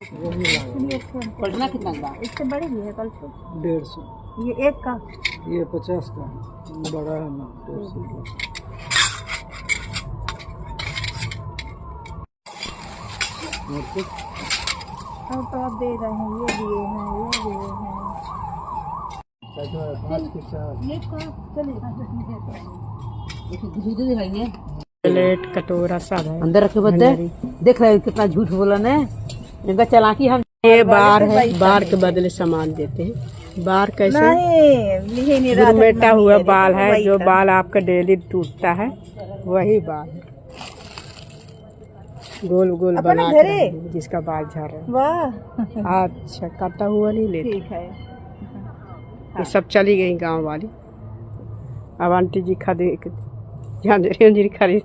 पटना कितना का? इससे बड़ी भी है कल से 150। ये एक का, ये 50 का है, बड़ा है ना 150 का। और तो आप दे रहे हैं, ये दिए हैं, ये दिए हैं। 5 के 4 ये का चलेगा दिखाएंगे प्लेट कटोरा सब है अंदर रखे बदे। देख रहे कितना झूठ बोला ने, इनका चालाकी हम। ये बार है, बार के बदले सामान देते हैं। बार कैसे? नहीं गुरमेटा हुआ बाल है, जो बाल आपका डेली टूटता है वही बाल है। गोल गोल बना के जिसका बाल झड़ रहा है। वाह, अच्छा कटा हुआ नहीं लेते। ठीक है। ये सब चली गई गांव वाली। अब आंटी जी खरीद खरीद